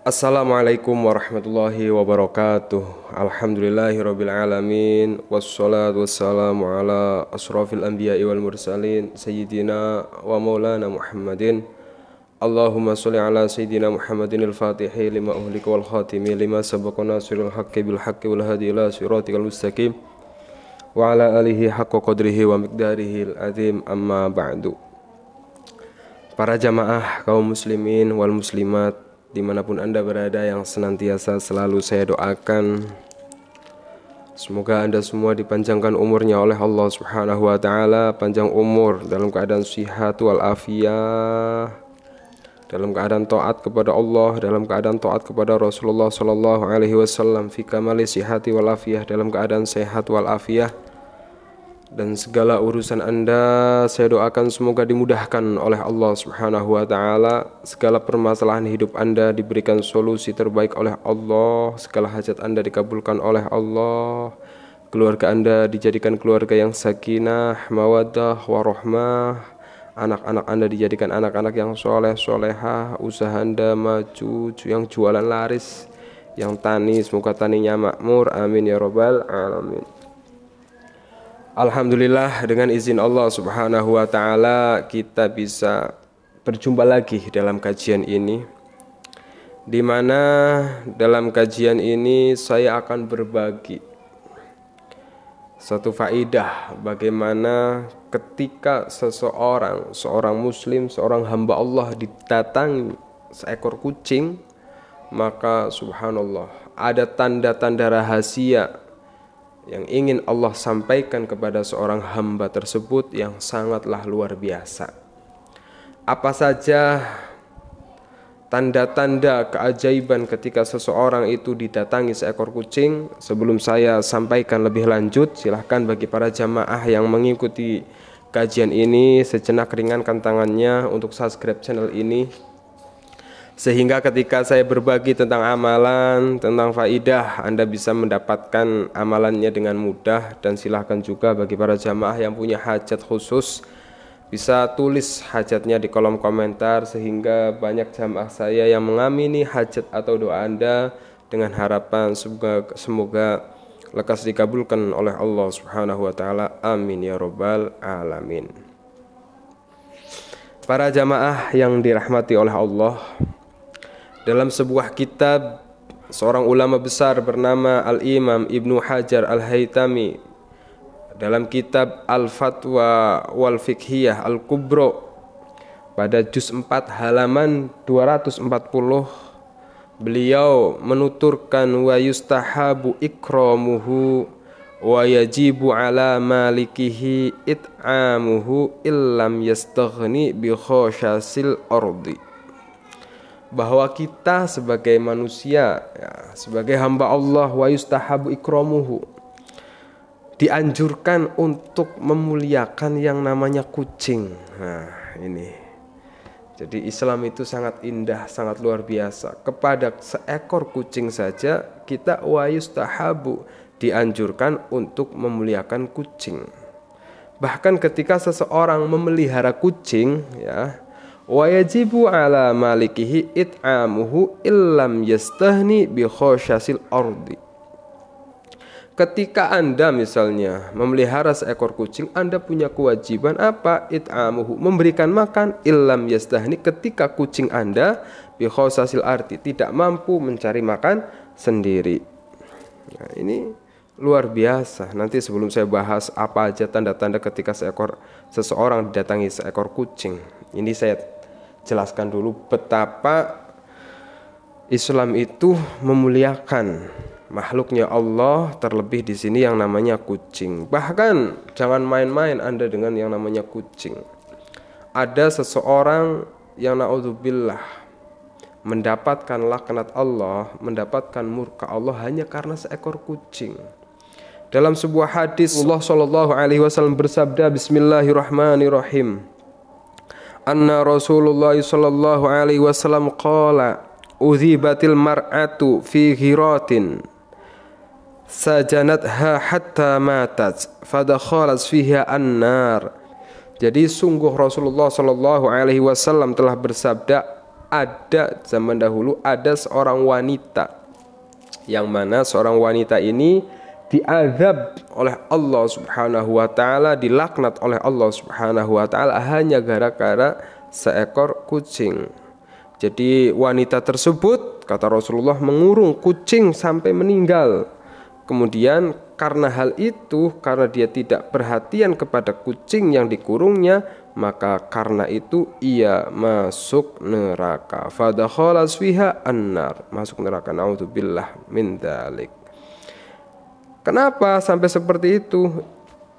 Assalamualaikum warahmatullahi wabarakatuh. Alhamdulillahirabbil alamin wassalatu wassalamu ala asrofil anbiya'i wal mursalin sayyidina wa maulana Muhammadin. Allahumma sholli ala sayyidina Muhammadin al-Fatihi lima uhlika wal khatimi lima sabaqa nasirul haqqi bil haqqi wal hadi ila siratikal mustaqim wa ala alihi haqqa qadrihi wa miqdarihi al-azim, amma ba'du. Para jamaah kaum muslimin wal muslimat dimanapun Anda berada, yang senantiasa selalu saya doakan, semoga Anda semua dipanjangkan umurnya oleh Allah Subhanahu wa taala, panjang umur dalam keadaan sihat wal afiyah, dalam keadaan taat kepada Allah, dalam keadaan taat kepada Rasulullah sallallahu alaihi wasallam, fi kamali sihati wal afiyah, dalam keadaan sehat wal afiyah. Dan segala urusan Anda saya doakan semoga dimudahkan oleh Allah Subhanahu wa taala. Segala permasalahan hidup Anda diberikan solusi terbaik oleh Allah. Segala hajat Anda dikabulkan oleh Allah. Keluarga Anda dijadikan keluarga yang sakinah, mawaddah, warahmah. Anak-anak Anda dijadikan anak-anak yang soleh, solehah. Usaha Anda maju, yang jualan laris, yang tani semoga taninya makmur. Amin ya rabbal alamin. Alhamdulillah, dengan izin Allah Subhanahu wa taala kita bisa berjumpa lagi dalam kajian ini, di mana dalam kajian ini saya akan berbagi satu faidah bagaimana ketika seorang muslim, seorang hamba Allah didatangi seekor kucing, maka subhanallah ada tanda-tanda rahasia yang ingin Allah sampaikan kepada seorang hamba tersebut yang sangatlah luar biasa. Apa saja tanda-tanda keajaiban ketika seseorang itu didatangi seekor kucing? Sebelum saya sampaikan lebih lanjut, silahkan bagi para jamaah yang mengikuti kajian ini sejenak ringankan tangannya untuk subscribe channel ini, sehingga ketika saya berbagi tentang amalan, tentang faidah, Anda bisa mendapatkan amalannya dengan mudah. Dan silahkan juga bagi para jamaah yang punya hajat khusus, bisa tulis hajatnya di kolom komentar, sehingga banyak jamaah saya yang mengamini hajat atau doa Anda dengan harapan semoga lekas dikabulkan oleh Allah Subhanahu wa taala. Amin ya rabbal alamin. Para jamaah yang dirahmati oleh Allah, dalam sebuah kitab, seorang ulama besar bernama Al-Imam Ibnu Hajar Al-Haytami, dalam kitab Al-Fatwa wal Fiqhiyah Al-Kubro, pada juz 4 halaman 240, beliau menuturkan wa yustahabu ikramuhu wa yajibu ala malikihi it'amuhu illam yastaghni bi khashasil ardi. Bahwa kita sebagai manusia, sebagai hamba Allah, wa yustahabu ikramuhu, dianjurkan untuk memuliakan yang namanya kucing. Nah ini, jadi Islam itu sangat indah, sangat luar biasa. Kepada seekor kucing saja kita wa yustahabu, dianjurkan untuk memuliakan kucing. Bahkan ketika seseorang memelihara kucing, ya, wa yajibu ala malikihi it'amuhu illam yastahni bi khashasil ardi. Ketika Anda misalnya memelihara seekor kucing, Anda punya kewajiban apa? It'amuhu, memberikan makan, illam yastahni, ketika kucing Anda bi khashasil ardi, tidak mampu mencari makan sendiri. Nah, ini luar biasa. Nanti sebelum saya bahas apa aja tanda-tanda ketika seseorang didatangi seekor kucing, ini saya jelaskan dulu betapa Islam itu memuliakan makhluknya Allah, terlebih di sini yang namanya kucing. Bahkan jangan main-main Anda dengan yang namanya kucing. Ada seseorang yang naudzubillah mendapatkan laknat Allah, mendapatkan murka Allah hanya karena seekor kucing. Dalam sebuah hadis Allah sallallahu alaihi wasallam bersabda, bismillahirrahmanirrahim, anna Rasulullah sallallahu alaihi wasallam qala udhibatil mar'atu fi ghiratin sajanatha hatta matat fadakhalat fiha an-nar. Jadi sungguh Rasulullah sallallahu alaihi wasallam telah bersabda, ada zaman dahulu ada seorang wanita, yang mana seorang wanita ini diazab oleh Allah Subhanahu wa taala, dilaknat oleh Allah Subhanahu wa taala hanya gara-gara seekor kucing. Jadi wanita tersebut, kata Rasulullah, mengurung kucing sampai meninggal. Kemudian karena hal itu, karena dia tidak perhatian kepada kucing yang dikurungnya, maka karena itu ia masuk neraka. Fadakhala fiha annar, masuk neraka. Naudzubillah min dzalik. Kenapa sampai seperti itu?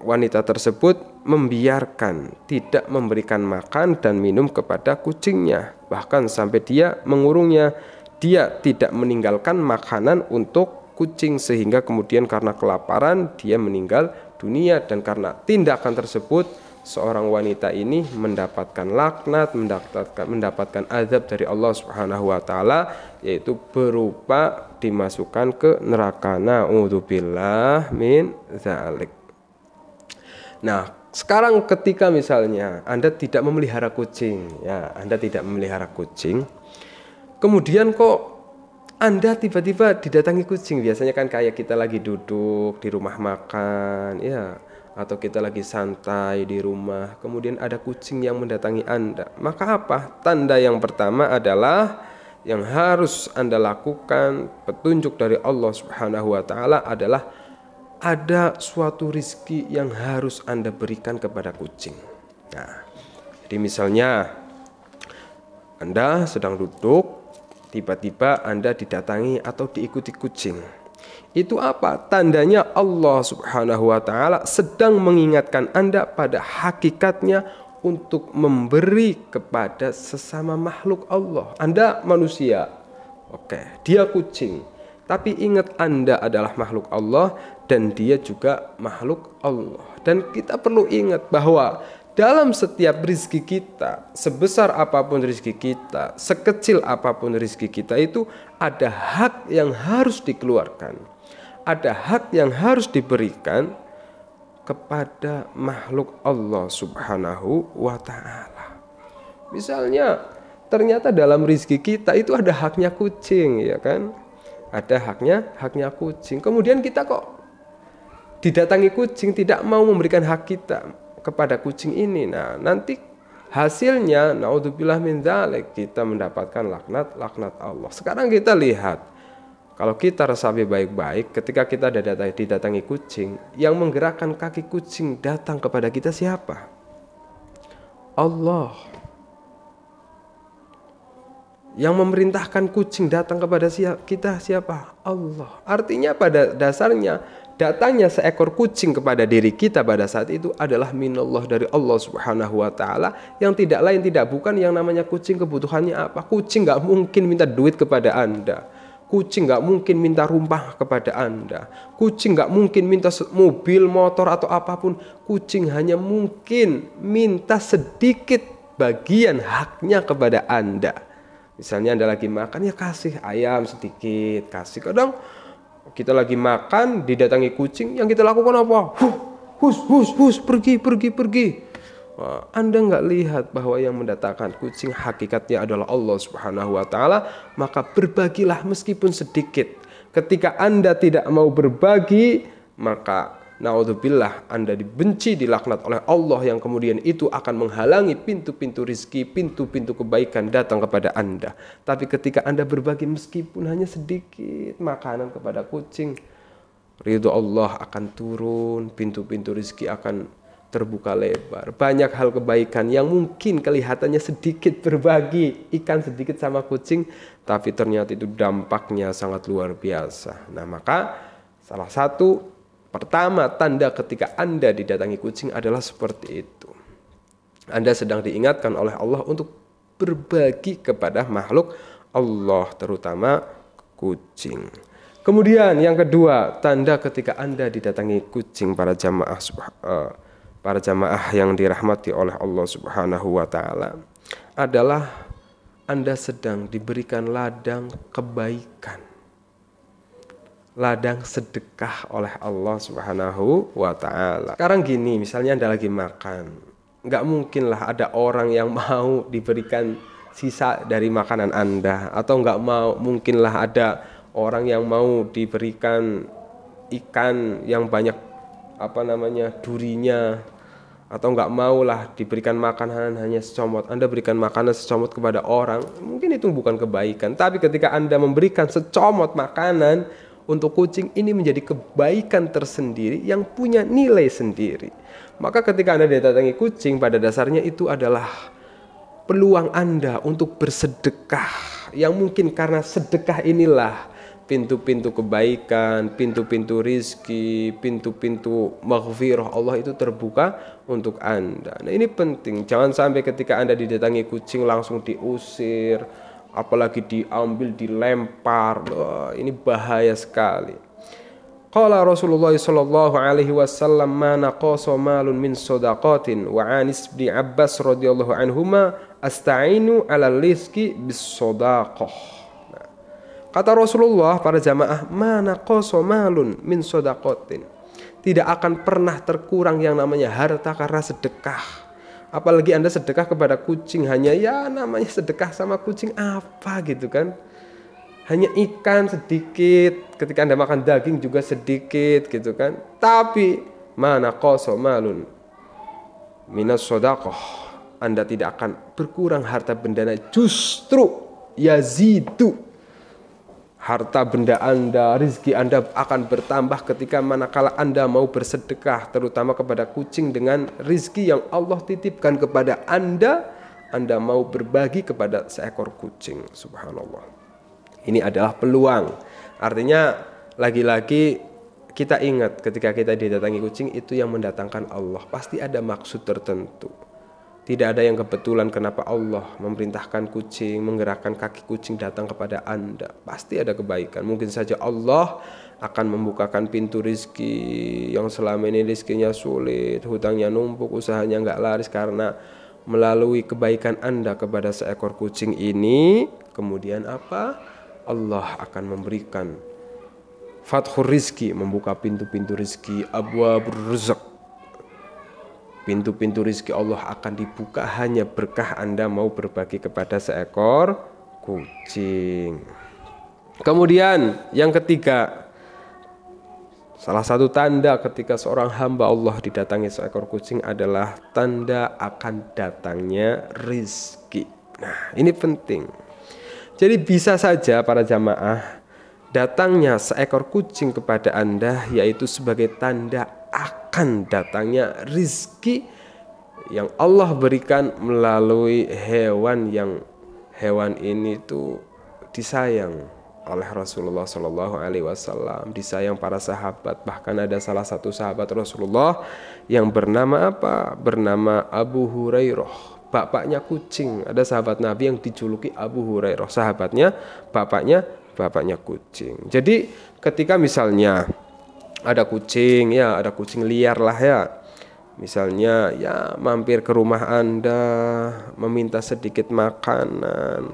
Wanita tersebut membiarkan, tidak memberikan makan dan minum kepada kucingnya, bahkan sampai dia mengurungnya. Dia tidak meninggalkan makanan untuk kucing, sehingga kemudian karena kelaparan dia meninggal dunia. Dan karena tindakan tersebut seorang wanita ini mendapatkan laknat, mendapatkan azab dari Allah Subhanahu wa taala, yaitu berupa dimasukkan ke neraka. Na'udzubillah min dzalik. Nah, sekarang ketika misalnya Anda tidak memelihara kucing, ya, Anda tidak memelihara kucing, kemudian kok Anda tiba-tiba didatangi kucing. Biasanya kan kayak kita lagi duduk di rumah makan, ya, atau kita lagi santai di rumah, kemudian ada kucing yang mendatangi Anda. Maka apa? Tanda yang pertama adalah yang harus Anda lakukan, petunjuk dari Allah Subhanahu wa taala adalah ada suatu rizki yang harus Anda berikan kepada kucing. Nah, jadi misalnya Anda sedang duduk, tiba-tiba Anda didatangi atau diikuti kucing. Itu apa? Tandanya Allah Subhanahu wa taala sedang mengingatkan Anda pada hakikatnya untuk memberi kepada sesama makhluk Allah. Anda manusia, oke, dia kucing, tapi ingat Anda adalah makhluk Allah dan dia juga makhluk Allah. Dan kita perlu ingat bahwa dalam setiap rizki kita, sebesar apapun rizki kita, sekecil apapun rizki kita, itu ada hak yang harus dikeluarkan, ada hak yang harus diberikan kepada makhluk Allah Subhanahu wa ta'ala. Misalnya ternyata dalam rizki kita itu ada haknya kucing, ya kan? Ada haknya kucing. Kemudian kita kok didatangi kucing, tidak mau memberikan hak kita kepada kucing ini. Nah, nanti hasilnya naudzubillah min dzalik, kita mendapatkan laknat Allah. Sekarang kita lihat, kalau kita resapi baik-baik, ketika kita didatangi kucing, yang menggerakkan kaki kucing datang kepada kita siapa? Allah. Yang memerintahkan kucing datang kepada kita siapa? Allah. Artinya pada dasarnya datangnya seekor kucing kepada diri kita pada saat itu adalah minallah, dari Allah Subhanahu wa ta'ala, yang tidak lain tidak bukan yang namanya kucing. Kebutuhannya apa? Kucing gak mungkin minta duit kepada Anda, kucing gak mungkin minta rumah kepada Anda, kucing gak mungkin minta mobil, motor atau apapun. Kucing hanya mungkin minta sedikit bagian haknya kepada Anda. Misalnya Anda lagi makan, ya kasih ayam sedikit, kasih. Kadang kita lagi makan, didatangi kucing, yang kita lakukan apa? Hus, pergi. Wah, Anda nggak lihat bahwa yang mendatangkan kucing hakikatnya adalah Allah Subhanahu wa ta'ala, maka berbagilah meskipun sedikit. Ketika Anda tidak mau berbagi, maka naudzubillah Anda dibenci, dilaknat oleh Allah, yang kemudian itu akan menghalangi pintu-pintu rizki, pintu-pintu kebaikan datang kepada Anda. Tapi ketika Anda berbagi meskipun hanya sedikit makanan kepada kucing, ridho Allah akan turun, pintu-pintu rizki akan terbuka lebar. Banyak hal kebaikan yang mungkin kelihatannya sedikit, berbagi ikan sedikit sama kucing, tapi ternyata itu dampaknya sangat luar biasa. Nah, maka salah satu pertama tanda ketika Anda didatangi kucing adalah seperti itu. Anda sedang diingatkan oleh Allah untuk berbagi kepada makhluk Allah, terutama kucing. Kemudian yang kedua, tanda ketika Anda didatangi kucing, para jamaah yang dirahmati oleh Allah Subhanahu wa ta'ala, adalah Anda sedang diberikan ladang kebaikan, ladang sedekah oleh Allah Subhanahu wa ta'ala. Sekarang gini, misalnya Anda lagi makan, nggak mungkinlah ada orang yang mau diberikan sisa dari makanan Anda, atau nggak mau, mungkinlah ada orang yang mau diberikan ikan yang banyak durinya, atau nggak maulah diberikan makanan hanya secomot. Anda berikan makanan secomot kepada orang, mungkin itu bukan kebaikan. Tapi ketika Anda memberikan secomot makanan untuk kucing, ini menjadi kebaikan tersendiri yang punya nilai sendiri. Maka ketika Anda didatangi kucing, pada dasarnya itu adalah peluang Anda untuk bersedekah, yang mungkin karena sedekah inilah pintu-pintu kebaikan, pintu-pintu rizki, pintu-pintu maghfirah Allah itu terbuka untuk Anda. Nah, ini penting. Jangan sampai ketika Anda didatangi kucing langsung diusir, apalagi diambil, dilempar. Ini bahaya sekali. Qala Rasulullah sallallahu alaihi wasallam, ma naqasa malun min shadaqatin, wa Anis bin Abbas radhiyallahu anhuma, asta'inu 'alal rizqi bis shadaqah. Kata Rasulullah, para jamaah, mana naqasa malun min shadaqatin. Tidak akan pernah terkurang yang namanya harta karena sedekah. Apalagi Anda sedekah kepada kucing, hanya namanya sedekah sama kucing apa gitu kan. Hanya ikan sedikit, ketika Anda makan daging juga sedikit gitu kan. Tapi mana naqasa malun minas shadaqah. Anda tidak akan berkurang harta bendanya, justru yazidu. Harta benda Anda, rezeki Anda akan bertambah ketika manakala Anda mau bersedekah, terutama kepada kucing dengan rezeki yang Allah titipkan kepada Anda. Anda mau berbagi kepada seekor kucing. Subhanallah. Ini adalah peluang. Artinya lagi-lagi kita ingat ketika kita didatangi kucing, itu yang mendatangkan Allah. Pasti ada maksud tertentu. Tidak ada yang kebetulan kenapa Allah memerintahkan kucing, menggerakkan kaki kucing datang kepada Anda. Pasti ada kebaikan. Mungkin saja Allah akan membukakan pintu rizki yang selama ini rizkinya sulit, hutangnya numpuk, usahanya nggak laris, karena melalui kebaikan Anda kepada seekor kucing ini. Kemudian apa? Allah akan memberikan fathur rizki, membuka pintu-pintu rizki, abwabur rizq. Pintu-pintu rizki Allah akan dibuka hanya berkah Anda mau berbagi kepada seekor kucing. Kemudian yang ketiga, salah satu tanda ketika seorang hamba Allah didatangi seekor kucing adalah tanda akan datangnya rizki. Nah, ini penting. Jadi bisa saja para jamaah, datangnya seekor kucing kepada Anda yaitu sebagai tanda akan datangnya rizki yang Allah berikan melalui hewan, yang hewan ini tuh disayang oleh Rasulullah Shallallahu Alaihi Wasallam, disayang para sahabat. Bahkan ada salah satu sahabat Rasulullah yang bernama apa? Bernama Abu Hurairah, bapaknya kucing. Ada sahabat Nabi yang dijuluki Abu Hurairah, sahabatnya bapaknya kucing. Jadi ketika misalnya ada kucing, ada kucing liar lah ya. Misalnya mampir ke rumah Anda, meminta sedikit makanan,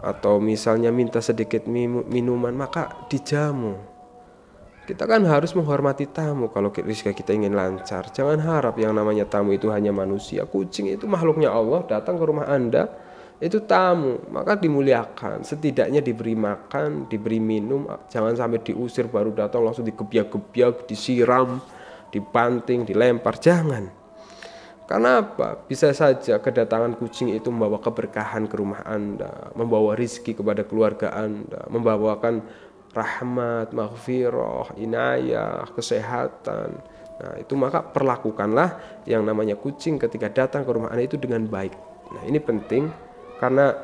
atau misalnya minta sedikit minuman, maka dijamu. Kita kan harus menghormati tamu kalau kita ingin lancar. Jangan harap yang namanya tamu itu hanya manusia. Kucing itu makhluknya Allah, datang ke rumah Anda, itu tamu, maka dimuliakan. Setidaknya diberi makan, diberi minum. Jangan sampai diusir baru datang langsung digebiak-gebiak, disiram, dibanting, dilempar. Jangan. Karena apa? Bisa saja kedatangan kucing itu membawa keberkahan ke rumah Anda, membawa rizki kepada keluarga Anda, membawakan rahmat, maghfirah, inayah, kesehatan. Nah, itu maka perlakukanlah yang namanya kucing ketika datang ke rumah Anda itu dengan baik. Nah, ini penting. Karena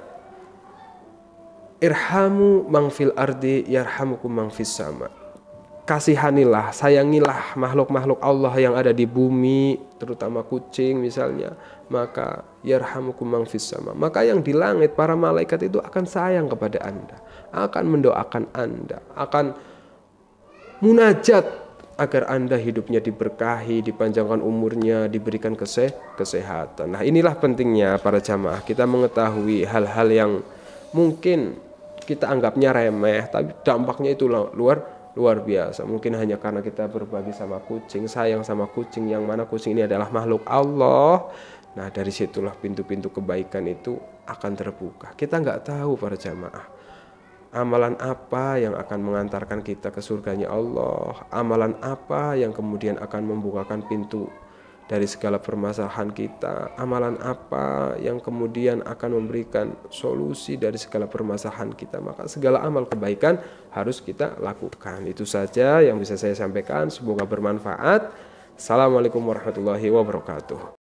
irhamu man fil ardi yarhamukum man fis sama. Kasihanilah, sayangilah makhluk-makhluk Allah yang ada di bumi, terutama kucing misalnya, maka yarhamukum man fis sama. Maka yang di langit, para malaikat itu akan sayang kepada Anda, akan mendoakan Anda, akan munajat agar Anda hidupnya diberkahi, dipanjangkan umurnya, diberikan kesehatan. Nah, inilah pentingnya para jamaah kita mengetahui hal-hal yang mungkin kita anggapnya remeh, tapi dampaknya itu luar biasa. Mungkin hanya karena kita berbagi sama kucing, sayang sama kucing, yang mana kucing ini adalah makhluk Allah Nah, dari situlah pintu-pintu kebaikan itu akan terbuka. Kita nggak tahu para jamaah, amalan apa yang akan mengantarkan kita ke surganya Allah, amalan apa yang kemudian akan membukakan pintu dari segala permasalahan kita, amalan apa yang kemudian akan memberikan solusi dari segala permasalahan kita. Maka segala amal kebaikan harus kita lakukan. Itu saja yang bisa saya sampaikan, semoga bermanfaat. Assalamualaikum warahmatullahi wabarakatuh.